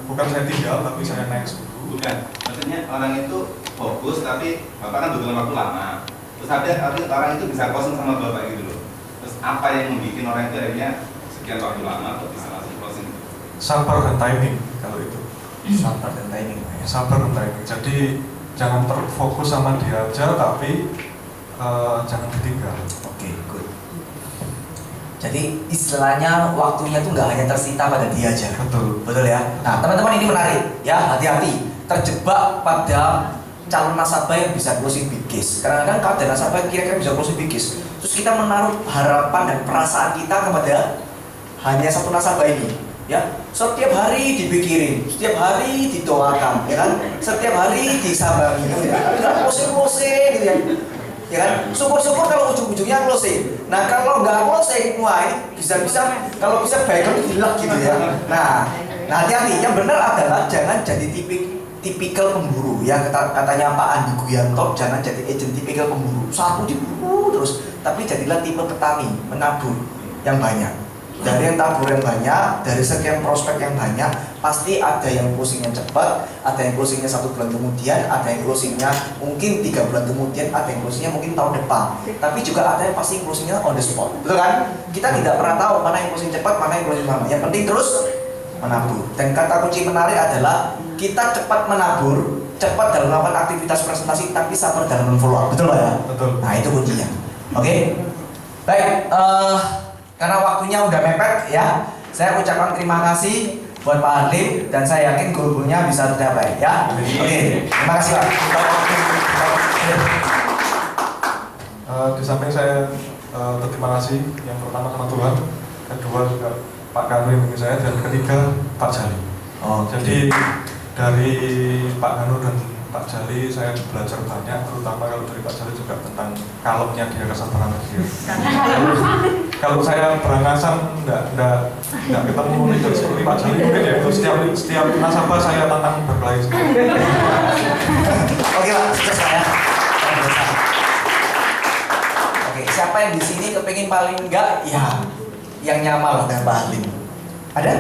bukan saya tinggal, tapi saya next dulu. Bukan, maksudnya orang itu fokus tapi Bapak kan butuh waktu lama. Terus ada orang itu bisa closing sama Bapak gitu loh. Terus apa yang membuat orang itu akhirnya sekian waktu lama kok bisa langsung closing? Sabar dan timing kalau itu. Sabar dan timing. Sabar dan timing. Jadi jangan terfokus sama dia aja, tapi jangan ditinggal. Oke, good. Jadi istilahnya waktunya tuh nggak hanya tersita pada dia aja. Betul ya. Nah teman-teman ini menarik ya, hati-hati terjebak pada calon nasabah yang bisa closing big case. Kadang-kadang kalau ada nasabah yang kira-kira bisa closing big case, terus kita menaruh harapan dan perasaan kita kepada hanya satu nasabah ini. Ya, setiap hari dipikirin, setiap hari didoakan, ya kan? Setiap hari disabangi, gitu ya. Enggak closing gitu ya. Ya kan? Syukur-syukur kalau ujung-ujungnya closing. Nah, kalau nggak closing, wah ini bisa-bisa kalau bisa baik hilang gitu ya. Nah hati-hati. Yang benar adalah jangan jadi tipikal pemburu. Ya katanya Pak Andi Guyanto, jangan jadi agent tipikal pemburu. Satu diburu terus, tapi jadilah tipe petani, menabur yang banyak. Dari yang tabur yang banyak, dari sekian prospek yang banyak, pasti ada yang closingnya cepat, ada yang closingnya 1 bulan kemudian, ada yang closingnya mungkin 3 bulan kemudian, ada yang closingnya mungkin tahun depan. Tapi juga ada yang pasti closingnya on the spot, betul kan? Kita tidak pernah tahu mana yang closing cepat, mana yang closing lama. Yang penting terus menabur. Dan kata kunci menarik adalah kita cepat menabur, cepat dalam melakukan aktivitas presentasi, tapi sabar dalam follow up. Betul Pak ya? Betul. Nah itu kuncinya. Oke? Baik. Karena waktunya udah mepet ya, saya ucapkan terima kasih buat Pak Harlim dan saya yakin goal-goalnya bisa tercapai ya. Oke, terima kasih Pak. Di samping saya berterima kasih yang pertama sama Tuhan, kedua juga Pak Ganu yang bimbing saya, dan ketiga Pak Jali. Jadi dari Pak Ganu dan Pak Jali saya belajar banyak, terutama kalau dari Pak Jali juga tentang kaloknya dia, kesabaran dia. Kalau saya berangasan enggak ketemu leader seperti Pak Jali, mungkin ya itu setiap nasabah saya tantang berkelahi. Oke Pak, sukses Pak ya. Oke, siapa yang di sini kepengin paling enggak ya yang nyaman dengan Pak Harlim? Ada?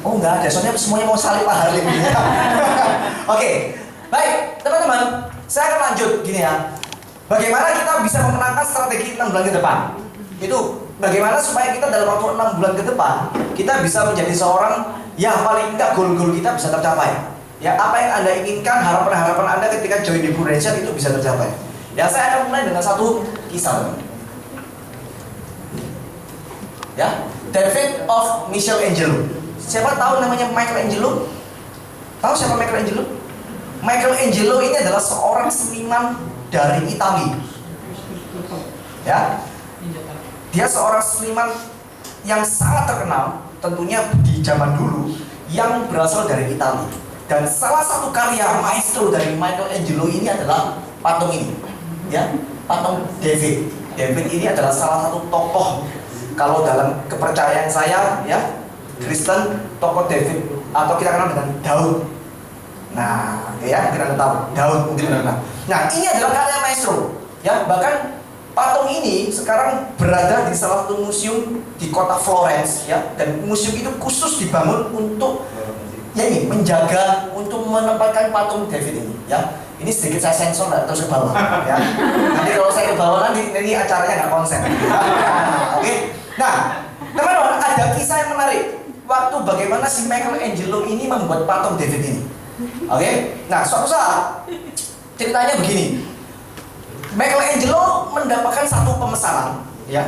Oh enggak ada, soalnya semuanya mau salib Pak Harlim. Oke. Baik, teman-teman, saya akan lanjut gini ya. Bagaimana kita bisa memenangkan strategi 6 bulan ke depan? Itu bagaimana supaya kita dalam waktu 6 bulan ke depan kita bisa menjadi seorang yang paling enggak goal-goal kita bisa tercapai. Ya, apa yang Anda inginkan, harapan-harapan Anda ketika join di Prudential itu bisa tercapai. Ya, saya akan mulai dengan satu kisah. Ya, David of Michelangelo. Siapa tahu namanya Michelangelo? Tahu siapa Michelangelo? Michelangelo ini adalah seorang seniman dari Italia. Ya, dia seorang seniman yang sangat terkenal, tentunya di zaman dulu, yang berasal dari Italia. Dan salah satu karya maestro dari Michelangelo ini adalah patung ini, ya, patung David. David ini adalah salah satu tokoh, kalau dalam kepercayaan saya, ya, Kristen, tokoh David atau kita kenal dengan Daud. Nah, ya, kita tahu Daud mungkin kenal. Nah, ini adalah karya maestro, ya. Bahkan patung ini sekarang berada di salah satu museum di kota Florence, ya. Dan museum itu khusus dibangun untuk ya ini menjaga, untuk menempatkan patung David ini, ya. Ini sedikit saya sensor nggak terus ke bawah, ya. Nanti kalau saya ke bawah nanti ini acaranya nggak konsen. Ya. Oke. Nah, teman-teman, ada kisah yang menarik. Waktu bagaimana si Michelangelo ini membuat patung David ini. Oke, nah suatu saat ceritanya begini. Michelangelo mendapatkan satu pemesanan, ya.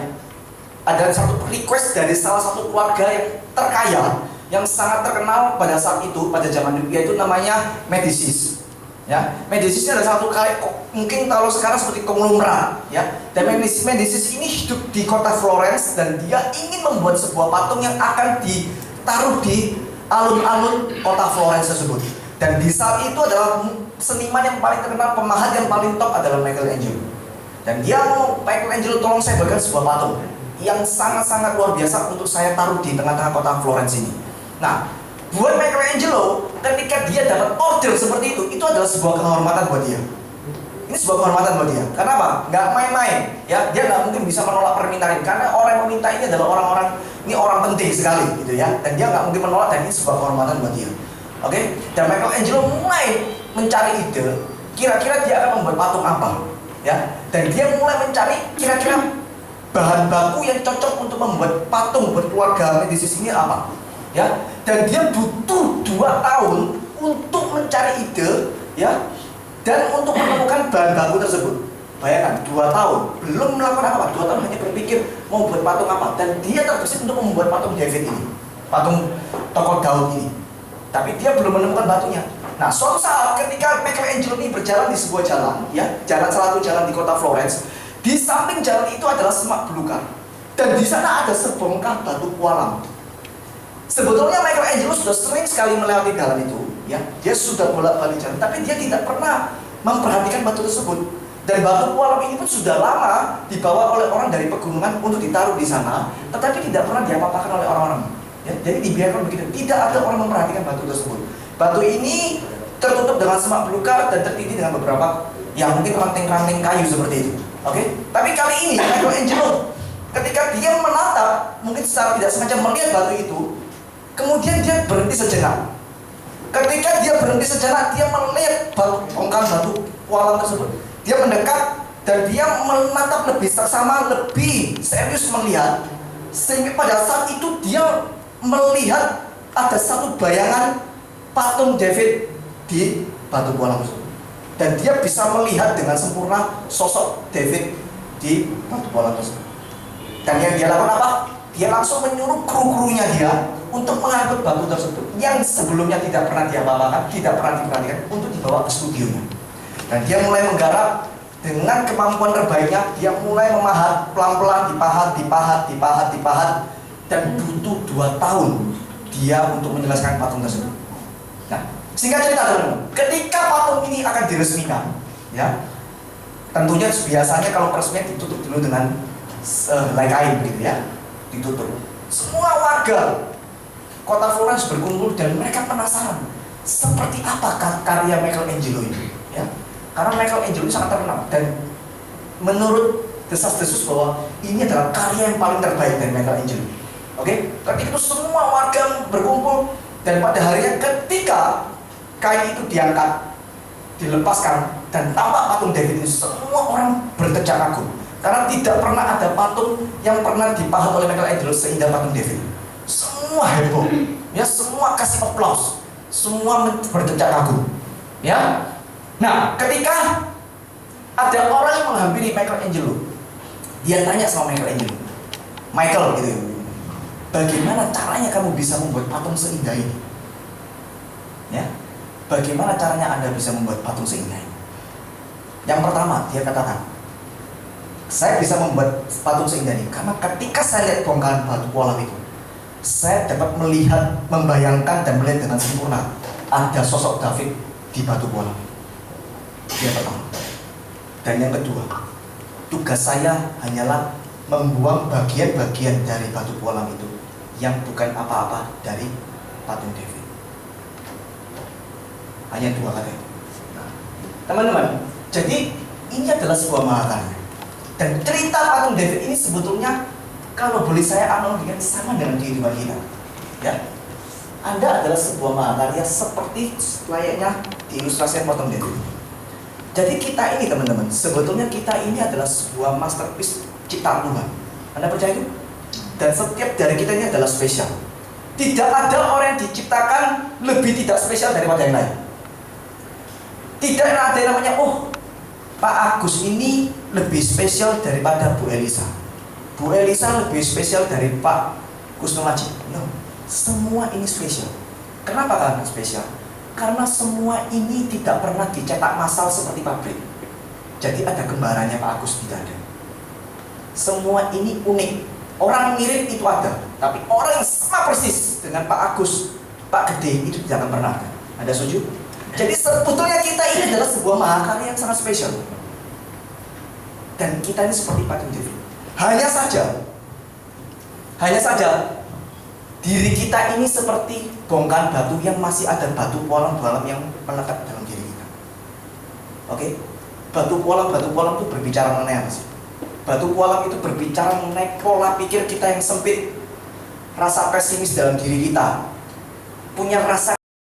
Ada satu request dari salah satu keluarga yang terkaya, yang sangat terkenal pada saat itu, pada zaman itu, yaitu namanya Medicis. Ya, Medicis ini adalah satu kali, mungkin kalau sekarang seperti konglomerat, ya. Dan Medicis ini hidup di kota Florence dan dia ingin membuat sebuah patung yang akan ditaruh di alun-alun kota Florence tersebut. Dan di saat itu adalah seniman yang paling terkenal, pemahat yang paling top adalah Michelangelo. Dan dia mau, Michelangelo, tolong saya buatkan sebuah patung yang sangat-sangat luar biasa untuk saya taruh di tengah-tengah kota Florence ini. Nah, buat Michelangelo, ketika dia dapat order seperti itu adalah sebuah kehormatan buat dia. Ini sebuah kehormatan buat dia. Kenapa? Nggak main-main. Ya, dia nggak mungkin bisa menolak permintaan ini, karena orang yang meminta ini adalah orang-orang, ini orang penting sekali, gitu ya. Dan dia nggak mungkin menolak, dan ini sebuah kehormatan buat dia. Oke? Dan Michelangelo mulai mencari ide, kira-kira dia akan membuat patung apa, ya. Dan dia mulai mencari kira-kira bahan baku yang cocok untuk membuat patung buat keluarga Medicis ini apa, ya. Dan dia butuh 2 tahun untuk mencari ide, ya, dan untuk menemukan bahan baku tersebut. Bayangkan, 2 tahun belum melakukan apa, 2 tahun hanya berpikir mau buat patung apa, dan dia terbesit untuk membuat patung David ini, patung tokoh Daud ini. Tapi dia belum menemukan batunya. Nah, suatu saat ketika Michelangelo ini berjalan di sebuah jalan, ya, salah satu jalan di kota Florence, di samping jalan itu adalah semak belukar, dan di sana ada sebongkah batu kualam. Sebetulnya Michelangelo sudah sering sekali melewati jalan itu, ya, dia sudah bolak-balik jalan, tapi dia tidak pernah memperhatikan batu tersebut. Dan batu kualam ini pun sudah lama dibawa oleh orang dari pegunungan untuk ditaruh di sana, tetapi tidak pernah diapa-apakan oleh orang-orang. Ya, jadi dibiarkan begitu, tidak ada orang memperhatikan batu tersebut. Batu ini tertutup dengan semak belukar dan tertindih dengan beberapa, ya, mungkin ranting-ranting kayu seperti itu. Oke, tapi kali ini Michelangelo ketika dia menatap, mungkin secara tidak sengaja melihat batu itu, kemudian dia berhenti sejenak. Ketika dia berhenti sejenak, dia melihat bongkahan batu kualam tersebut. Dia mendekat dan dia menatap lebih seksama, lebih serius melihat, sehingga pada saat itu dia melihat ada satu bayangan patung David di batu kualam tersebut. Dan dia bisa melihat dengan sempurna sosok David di batu kualam tersebut. Dan yang dia lakukan apa? Dia langsung menyuruh kru-krunya dia untuk mengangkut batu tersebut yang sebelumnya tidak pernah diapa-apakan, tidak pernah diperhatikan, untuk dibawa ke studionya. Dan dia mulai menggarap dengan kemampuan terbaiknya. Dia mulai memahat pelan-pelan, dipahat, dan butuh 2 tahun dia untuk menyelesaikan patung tersebut. Nah, singkat cerita teman-teman, ketika patung ini akan diresmikan, ya, tentunya biasanya kalau peresmian ditutup dulu dengan helai kain, gitu ya, ditutup. Semua warga kota Florence berkumpul dan mereka penasaran seperti apa karya Michelangelo ini, ya, karena Michelangelo ini sangat terkenal dan menurut desas-desus bahwa ini adalah karya yang paling terbaik dari Michelangelo. Oke, ketika itu semua warga berkumpul dan pada harinya ketika kain itu diangkat, dilepaskan, dan tampak patung David ini, semua orang bertejak kagum karena tidak pernah ada patung yang pernah dipahat oleh Michelangelo seindah patung David. Semua heboh, ya, semua kasih aplaus, semua bertejak kagum, ya. Nah, ketika ada orang yang menghampiri Michelangelo, dia tanya sama Michelangelo, Michael, gitu, bagaimana caranya kamu bisa membuat patung seindah ini? Ya, bagaimana caranya Anda bisa membuat patung seindah ini? Yang pertama, dia katakan, saya bisa membuat patung seindah ini karena ketika saya lihat bongkahan batu kualam itu, saya dapat melihat, membayangkan dan melihat dengan sempurna ada sosok David di batu kualam. Yang pertama. Dan yang kedua, tugas saya hanyalah membuang bagian-bagian dari batu kualam itu yang bukan apa-apa dari patung David. Hanya 2 kata itu. Nah, teman-teman, jadi ini adalah sebuah mahakarya. Dan cerita patung David ini sebetulnya, kalau boleh saya analogikan, sama dengan kehidupan kita, ya. Anda adalah sebuah mahakarya seperti layaknya diilustrasikan patung David. Jadi kita ini, teman-teman, sebetulnya kita ini adalah sebuah masterpiece ciptaan Tuhan. Anda percaya itu? Dan setiap dari kita ini adalah spesial. Tidak ada orang yang diciptakan lebih tidak spesial daripada yang lain. Tidak ada yang namanya, oh, Pak Agus ini lebih spesial daripada Bu Elisa. Bu Elisa lebih spesial dari Pak Kusno Maji. No, semua ini spesial. Kenapa karena spesial? Karena semua ini tidak pernah dicetak massal seperti pabrik. Jadi ada gambarannya Pak Agus tidak ada. Semua ini unik. Orang mirip itu ada, tapi orang yang sama persis dengan Pak Agus, Pak Gede itu tidak akan pernah ada. Anda setuju? Jadi sebetulnya kita ini adalah sebuah mahakarya yang sangat spesial. Dan kita ini seperti Pak David. Hanya saja diri kita ini seperti bongkahan batu yang masih ada batu polam-polam yang melekat dalam diri kita. Oke? Batu polam itu berbicara mengenai apa sih? Batu polam itu berbicara mengenai pola pikir kita yang sempit, rasa pesimis dalam diri kita, punya rasa